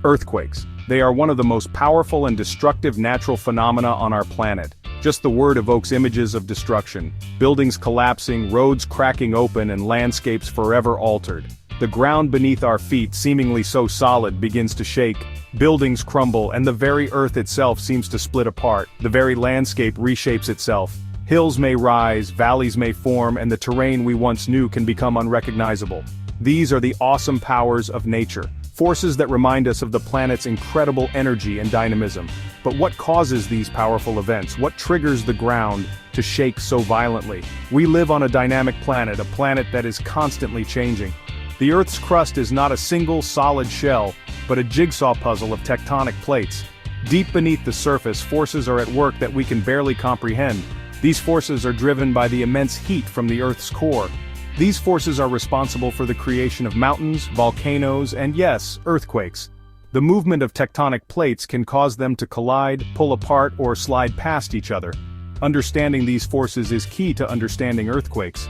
Earthquakes. They are one of the most powerful and destructive natural phenomena on our planet. Just the word evokes images of destruction. Buildings collapsing, roads cracking open, and landscapes forever altered. The ground beneath our feet, seemingly so solid, begins to shake. Buildings crumble, and the very earth itself seems to split apart. The very landscape reshapes itself. Hills may rise, valleys may form, and the terrain we once knew can become unrecognizable. These are the awesome powers of nature. Forces that remind us of the planet's incredible energy and dynamism. But what causes these powerful events? What triggers the ground to shake so violently? We live on a dynamic planet, a planet that is constantly changing. The Earth's crust is not a single solid shell, but a jigsaw puzzle of tectonic plates. Deep beneath the surface, forces are at work that we can barely comprehend. These forces are driven by the immense heat from the Earth's core. These forces are responsible for the creation of mountains, volcanoes, and yes, earthquakes. The movement of tectonic plates can cause them to collide, pull apart, or slide past each other. Understanding these forces is key to understanding earthquakes.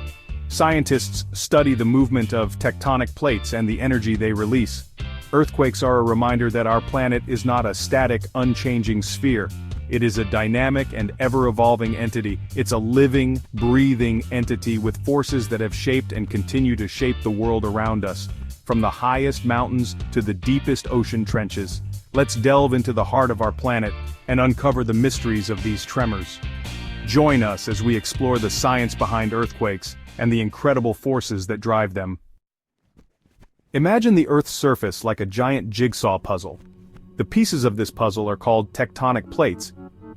Scientists study the movement of tectonic plates and the energy they release. Earthquakes are a reminder that our planet is not a static, unchanging sphere. It is a dynamic and ever-evolving entity. It's a living, breathing entity with forces that have shaped and continue to shape the world around us. From the highest mountains to the deepest ocean trenches. Let's delve into the heart of our planet and uncover the mysteries of these tremors. Join us as we explore the science behind earthquakes and the incredible forces that drive them. Imagine the Earth's surface like a giant jigsaw puzzle. The pieces of this puzzle are called tectonic plates.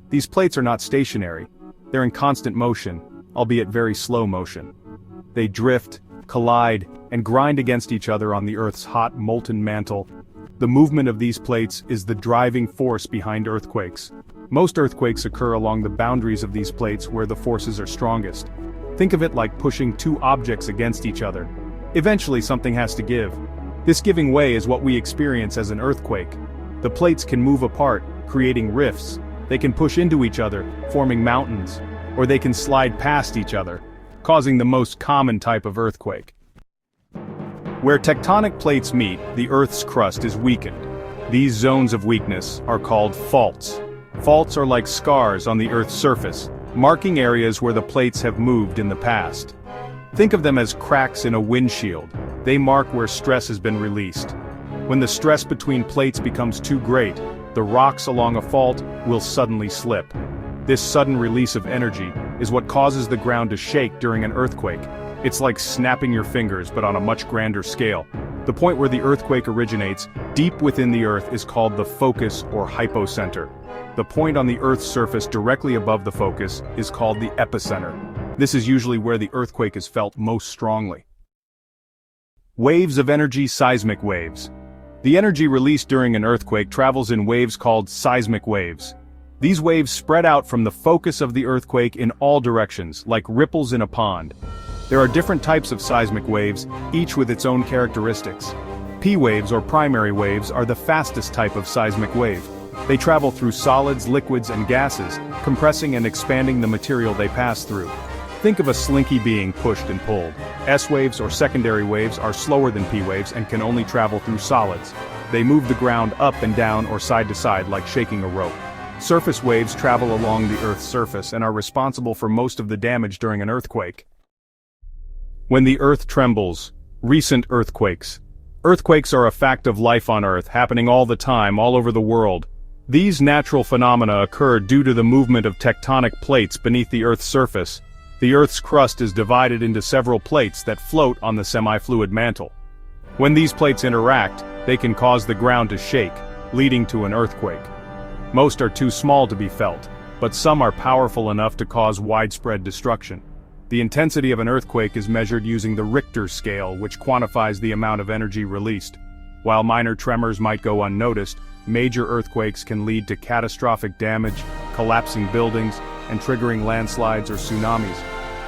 These plates are not stationary. They're in constant motion, albeit very slow motion. They drift, collide, and grind against each other on the Earth's hot, molten mantle. The movement of these plates is the driving force behind earthquakes. Most earthquakes occur along the boundaries of these plates where the forces are strongest. Think of it like pushing two objects against each other. Eventually something has to give. This giving way is what we experience as an earthquake. The plates can move apart, creating rifts. They can push into each other, forming mountains. Or they can slide past each other, causing the most common type of earthquake. Where tectonic plates meet, the Earth's crust is weakened. These zones of weakness are called faults. Faults are like scars on the Earth's surface, marking areas where the plates have moved in the past. Think of them as cracks in a windshield. They mark where stress has been released. When the stress between plates becomes too great, the rocks along a fault will suddenly slip. This sudden release of energy is what causes the ground to shake during an earthquake. It's like snapping your fingers, but on a much grander scale. The point where the earthquake originates, deep within the Earth, is called the focus or hypocenter. The point on the Earth's surface directly above the focus is called the epicenter. This is usually where the earthquake is felt most strongly. Waves of energy, seismic waves. The energy released during an earthquake travels in waves called seismic waves. These waves spread out from the focus of the earthquake in all directions, like ripples in a pond. There are different types of seismic waves, each with its own characteristics. P waves or primary waves are the fastest type of seismic wave. They travel through solids, liquids, and gases, compressing and expanding the material they pass through. Think of a slinky being pushed and pulled. S waves or secondary waves are slower than P waves and can only travel through solids. They move the ground up and down or side to side like shaking a rope. Surface waves travel along the Earth's surface and are responsible for most of the damage during an earthquake. When the Earth trembles. Recent earthquakes. Earthquakes are a fact of life on Earth, happening all the time, all over the world. These natural phenomena occur due to the movement of tectonic plates beneath the Earth's surface. The Earth's crust is divided into several plates that float on the semi-fluid mantle. When these plates interact, they can cause the ground to shake, leading to an earthquake. Most are too small to be felt, but some are powerful enough to cause widespread destruction. The intensity of an earthquake is measured using the Richter scale, which quantifies the amount of energy released. While minor tremors might go unnoticed, major earthquakes can lead to catastrophic damage, collapsing buildings, and triggering landslides or tsunamis.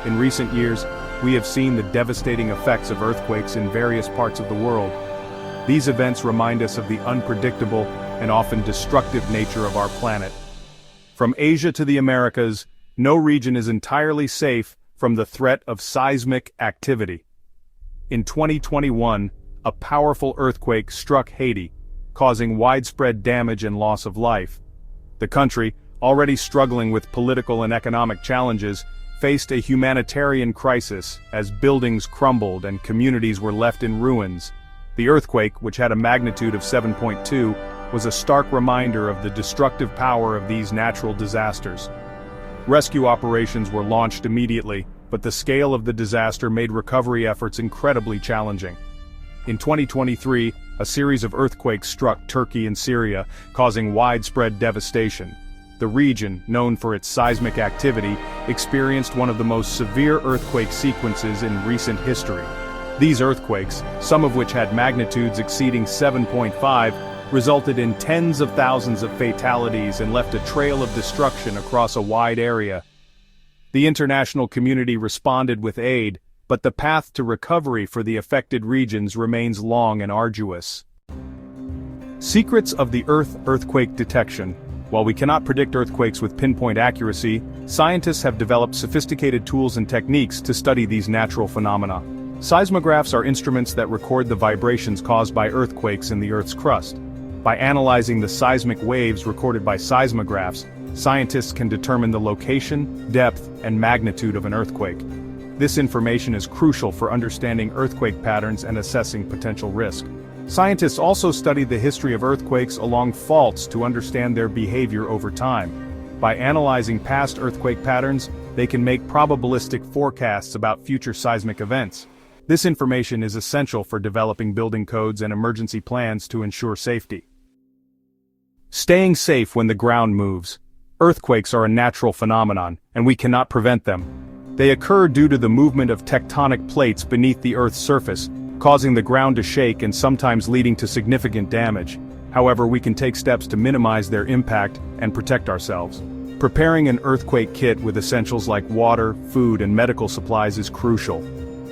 In recent years, we have seen the devastating effects of earthquakes in various parts of the world. These events remind us of the unpredictable and often destructive nature of our planet. From Asia to the Americas, no region is entirely safe from the threat of seismic activity. In 2021, a powerful earthquake struck Haiti, causing widespread damage and loss of life. The country, already struggling with political and economic challenges, faced a humanitarian crisis as buildings crumbled and communities were left in ruins. The earthquake, which had a magnitude of 7.2, was a stark reminder of the destructive power of these natural disasters. Rescue operations were launched immediately, but the scale of the disaster made recovery efforts incredibly challenging. In 2023, a series of earthquakes struck Turkey and Syria, causing widespread devastation. The region, known for its seismic activity, experienced one of the most severe earthquake sequences in recent history. These earthquakes, some of which had magnitudes exceeding 7.5, resulted in tens of thousands of fatalities and left a trail of destruction across a wide area. The international community responded with aid, but the path to recovery for the affected regions remains long and arduous. Secrets of the earthquake detection. While we cannot predict earthquakes with pinpoint accuracy, scientists have developed sophisticated tools and techniques to study these natural phenomena. Seismographs are instruments that record the vibrations caused by earthquakes in the Earth's crust. By analyzing the seismic waves recorded by seismographs, scientists can determine the location, depth, and magnitude of an earthquake. This information is crucial for understanding earthquake patterns and assessing potential risk. Scientists also study the history of earthquakes along faults to understand their behavior over time. By analyzing past earthquake patterns, they can make probabilistic forecasts about future seismic events. This information is essential for developing building codes and emergency plans to ensure safety. Staying safe when the ground moves. Earthquakes are a natural phenomenon, and we cannot prevent them. They occur due to the movement of tectonic plates beneath the Earth's surface, causing the ground to shake and sometimes leading to significant damage. However, we can take steps to minimize their impact and protect ourselves. Preparing an earthquake kit with essentials like water, food, and medical supplies is crucial.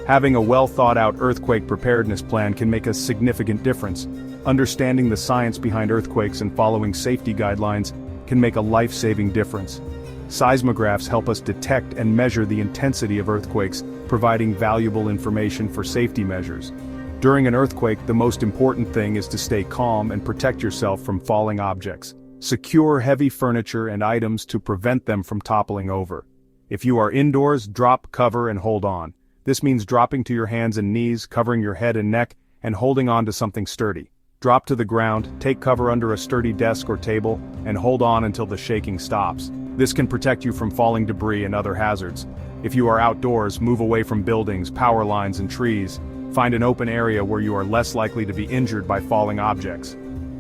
Having a well-thought-out earthquake preparedness plan can make a significant difference. Understanding the science behind earthquakes and following safety guidelines can make a life-saving difference. Seismographs help us detect and measure the intensity of earthquakes, providing valuable information for safety measures. During an earthquake, the most important thing is to stay calm and protect yourself from falling objects. Secure heavy furniture and items to prevent them from toppling over. If you are indoors, drop, cover, and hold on. This means dropping to your hands and knees, covering your head and neck, and holding on to something sturdy. Drop to the ground, take cover under a sturdy desk or table, and hold on until the shaking stops. This can protect you from falling debris and other hazards. If you are outdoors, move away from buildings, power lines, and trees. Find an open area where you are less likely to be injured by falling objects.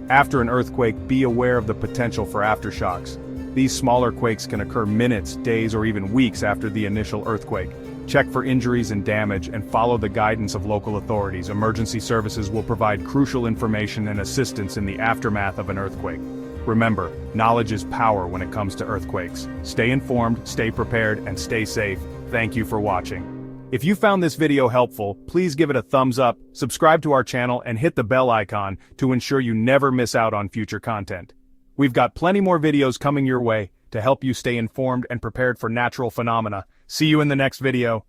After an earthquake, be aware of the potential for aftershocks. These smaller quakes can occur minutes, days, or even weeks after the initial earthquake. Check for injuries and damage and follow the guidance of local authorities. Emergency services will provide crucial information and assistance in the aftermath of an earthquake. Remember, knowledge is power when it comes to earthquakes. Stay informed, stay prepared, and stay safe. Thank you for watching. If you found this video helpful, please give it a thumbs up, subscribe to our channel, and hit the bell icon to ensure you never miss out on future content. We've got plenty more videos coming your way to help you stay informed and prepared for natural phenomena. See you in the next video.